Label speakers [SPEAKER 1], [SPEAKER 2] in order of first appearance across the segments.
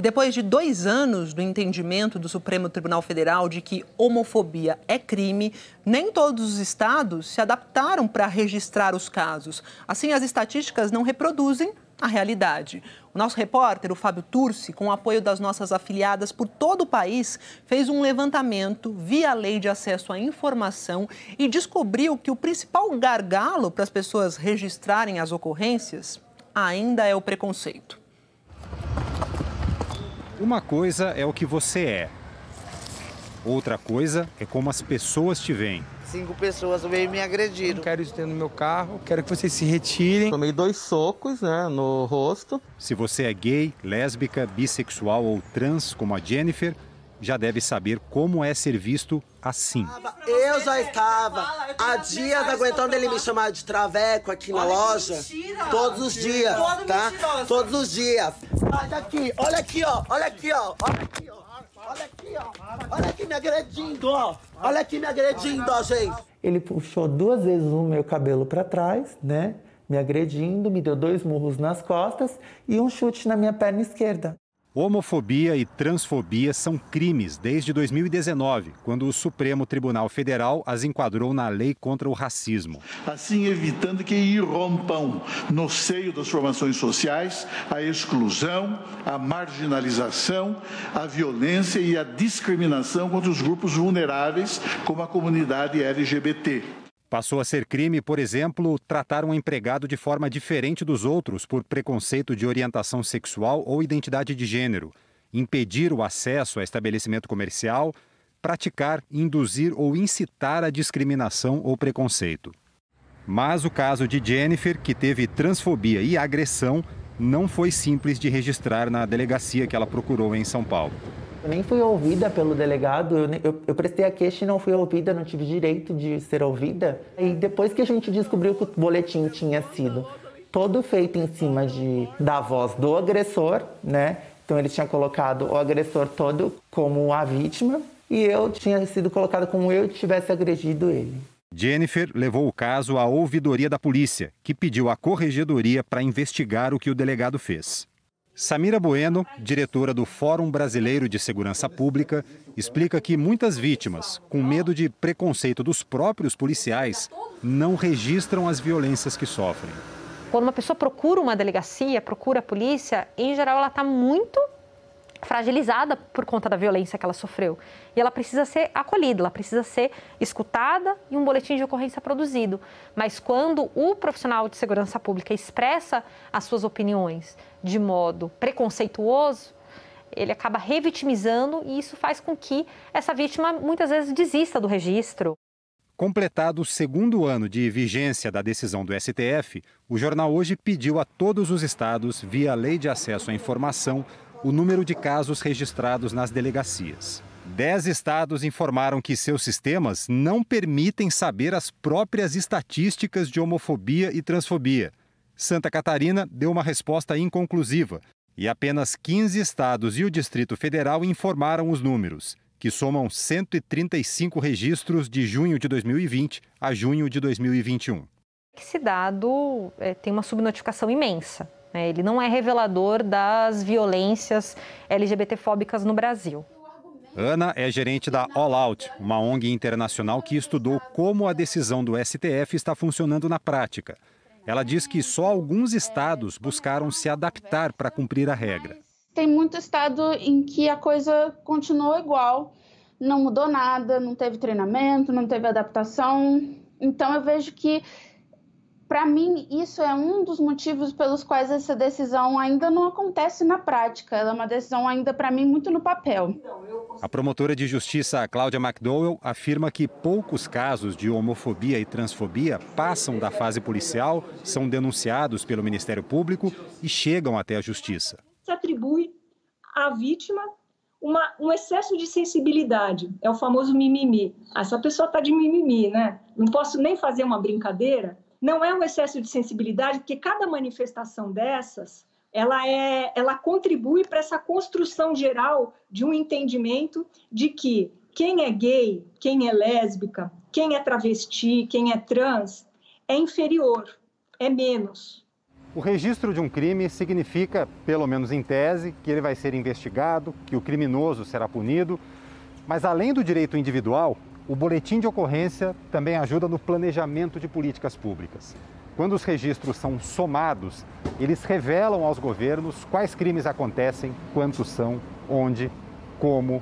[SPEAKER 1] E depois de 2 anos do entendimento do Supremo Tribunal Federal de que homofobia é crime, nem todos os estados se adaptaram para registrar os casos. Assim, as estatísticas não reproduzem a realidade. O nosso repórter, o Fábio Turci, com o apoio das nossas afiliadas por todo o país, fez um levantamento via Lei de Acesso à Informação e descobriu que o principal gargalo para as pessoas registrarem as ocorrências ainda é o preconceito.
[SPEAKER 2] Uma coisa é o que você é. Outra coisa é como as pessoas te veem.
[SPEAKER 3] 5 pessoas veio me agrediram.
[SPEAKER 4] Não quero isso dentro do meu carro, quero que vocês se retirem.
[SPEAKER 5] Tomei 2 socos, no rosto.
[SPEAKER 2] Se você é gay, lésbica, bissexual ou trans, como a Jennifer, já deve saber como é ser visto assim.
[SPEAKER 3] Eu já estava há dias aguentando ele me chamar de traveco aqui na loja. Todos os dias, tá? Todos os dias. Olha aqui, olha aqui, ó. Olha aqui, ó. Olha aqui, ó. Olha aqui, ó. Olha aqui me agredindo, ó. Olha aqui me agredindo, ó, gente.
[SPEAKER 6] Ele puxou 2 vezes o meu cabelo para trás, né? Me agredindo, me deu 2 murros nas costas e um chute na minha perna esquerda.
[SPEAKER 2] Homofobia e transfobia são crimes desde 2019, quando o Supremo Tribunal Federal as enquadrou na Lei contra o Racismo.
[SPEAKER 7] Assim, evitando que irrompam no seio das formações sociais a exclusão, a marginalização, a violência e a discriminação contra os grupos vulneráveis, como a comunidade LGBT.
[SPEAKER 2] Passou a ser crime, por exemplo, tratar um empregado de forma diferente dos outros por preconceito de orientação sexual ou identidade de gênero, impedir o acesso a estabelecimento comercial, praticar, induzir ou incitar a discriminação ou preconceito. Mas o caso de Jennifer, que teve transfobia e agressão, não foi simples de registrar na delegacia que ela procurou em São Paulo.
[SPEAKER 6] Eu nem fui ouvida pelo delegado, eu prestei a queixa e não fui ouvida, não tive direito de ser ouvida. E depois que a gente descobriu que o boletim tinha sido todo feito em cima da voz do agressor, né? Então ele tinha colocado o agressor todo como a vítima e eu tinha sido colocada como eu tivesse agredido ele.
[SPEAKER 2] Jennifer levou o caso à ouvidoria da polícia, que pediu à corregedoria para investigar o que o delegado fez. Samira Bueno, diretora do Fórum Brasileiro de Segurança Pública, explica que muitas vítimas, com medo de preconceito dos próprios policiais, não registram as violências que sofrem.
[SPEAKER 8] Quando uma pessoa procura uma delegacia, procura a polícia, em geral ela está muito fragilizada por conta da violência que ela sofreu. E ela precisa ser acolhida, ela precisa ser escutada e um boletim de ocorrência produzido. Mas quando o profissional de segurança pública expressa as suas opiniões de modo preconceituoso, ele acaba revitimizando e isso faz com que essa vítima muitas vezes desista do registro.
[SPEAKER 2] Completado o 2º ano de vigência da decisão do STF, o Jornal Hoje pediu a todos os estados, via Lei de Acesso à Informação, o número de casos registrados nas delegacias. 10 estados informaram que seus sistemas não permitem saber as próprias estatísticas de homofobia e transfobia. Santa Catarina deu uma resposta inconclusiva e apenas 15 estados e o Distrito Federal informaram os números, que somam 135 registros de junho de 2020 a junho de 2021.
[SPEAKER 8] Esse dado tem uma subnotificação imensa. Ele não é revelador das violências LGBTfóbicas no Brasil.
[SPEAKER 2] Ana é gerente da All Out, uma ONG internacional que estudou como a decisão do STF está funcionando na prática. Ela diz que só alguns estados buscaram se adaptar para cumprir a regra.
[SPEAKER 9] Tem muito estado em que a coisa continuou igual, não mudou nada, não teve treinamento, não teve adaptação. Então eu vejo que, para mim, isso é um dos motivos pelos quais essa decisão ainda não acontece na prática. Ela é uma decisão ainda, para mim, muito no papel.
[SPEAKER 2] A promotora de justiça Cláudia McDowell afirma que poucos casos de homofobia e transfobia passam da fase policial, são denunciados pelo Ministério Público e chegam até a justiça.
[SPEAKER 10] Se atribui à vítima um excesso de sensibilidade. É o famoso mimimi. Essa pessoa está de mimimi, né? Não posso nem fazer uma brincadeira. Não é um excesso de sensibilidade, porque cada manifestação dessas, ela contribui para essa construção geral de um entendimento de que quem é gay, quem é lésbica, quem é travesti, quem é trans, é inferior, é menos.
[SPEAKER 2] O registro de um crime significa, pelo menos em tese, que ele vai ser investigado, que o criminoso será punido. Mas além do direito individual, o boletim de ocorrência também ajuda no planejamento de políticas públicas. Quando os registros são somados, eles revelam aos governos quais crimes acontecem, quantos são, onde, como.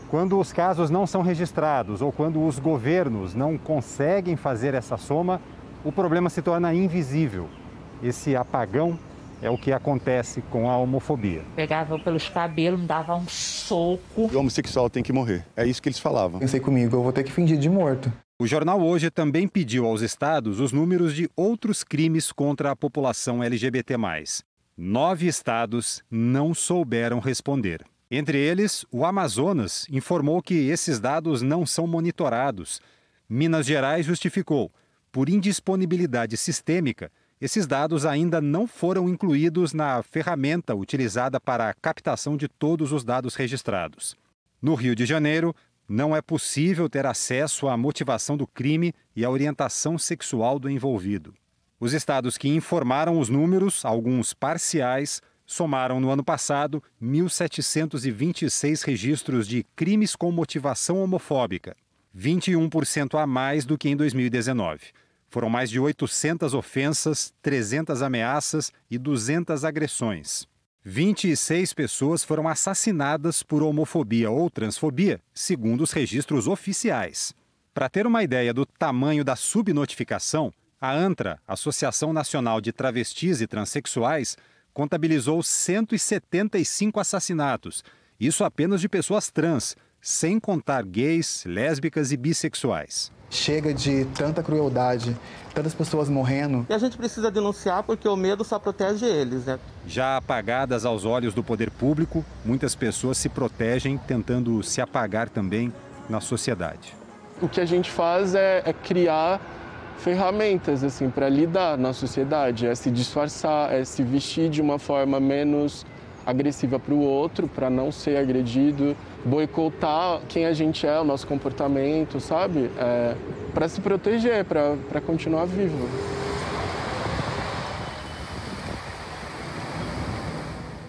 [SPEAKER 2] Quando os casos não são registrados ou quando os governos não conseguem fazer essa soma, o problema se torna invisível. Esse apagão é o que acontece com a homofobia.
[SPEAKER 11] Pegava pelos cabelos, me dava um soco.
[SPEAKER 12] O homossexual tem que morrer. É isso que eles falavam.
[SPEAKER 13] Pensei comigo, eu vou ter que fingir de morto.
[SPEAKER 2] O jornal Hoje também pediu aos estados os números de outros crimes contra a população LGBT+. 9 estados não souberam responder. Entre eles, o Amazonas informou que esses dados não são monitorados. Minas Gerais justificou, por indisponibilidade sistêmica, esses dados ainda não foram incluídos na ferramenta utilizada para a captação de todos os dados registrados. No Rio de Janeiro, não é possível ter acesso à motivação do crime e à orientação sexual do envolvido. Os estados que informaram os números, alguns parciais, somaram no ano passado 1.726 registros de crimes com motivação homofóbica, 21% a mais do que em 2019. Foram mais de 800 ofensas, 300 ameaças e 200 agressões. 26 pessoas foram assassinadas por homofobia ou transfobia, segundo os registros oficiais. Para ter uma ideia do tamanho da subnotificação, a ANTRA, Associação Nacional de Travestis e Transsexuais, contabilizou 175 assassinatos, isso apenas de pessoas trans, sem contar gays, lésbicas e bissexuais.
[SPEAKER 13] Chega de tanta crueldade, tantas pessoas morrendo.
[SPEAKER 5] E a gente precisa denunciar porque o medo só protege eles, né?
[SPEAKER 2] Já apagadas aos olhos do poder público, muitas pessoas se protegem tentando se apagar também na sociedade.
[SPEAKER 14] O que a gente faz é criar ferramentas assim para lidar na sociedade, é se disfarçar, é se vestir de uma forma menos agressiva para o outro, para não ser agredido, boicotar quem a gente é, o nosso comportamento, sabe? Para se proteger, para continuar vivo.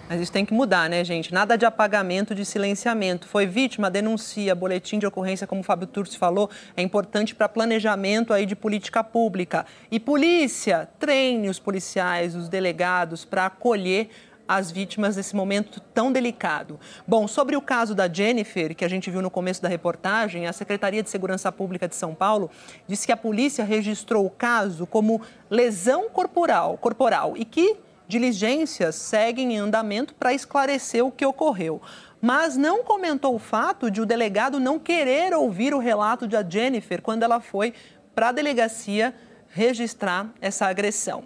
[SPEAKER 1] Mas isso tem que mudar, né, gente? Nada de apagamento, de silenciamento. Foi vítima, denuncia, boletim de ocorrência, como o Fábio Turci falou, é importante para planejamento aí de política pública. E polícia, treine os policiais, os delegados para acolher as vítimas nesse momento tão delicado. Bom, sobre o caso da Jennifer, que a gente viu no começo da reportagem, a Secretaria de Segurança Pública de São Paulo disse que a polícia registrou o caso como lesão corporal e que diligências seguem em andamento para esclarecer o que ocorreu. Mas não comentou o fato de o delegado não querer ouvir o relato da Jennifer quando ela foi para a delegacia registrar essa agressão.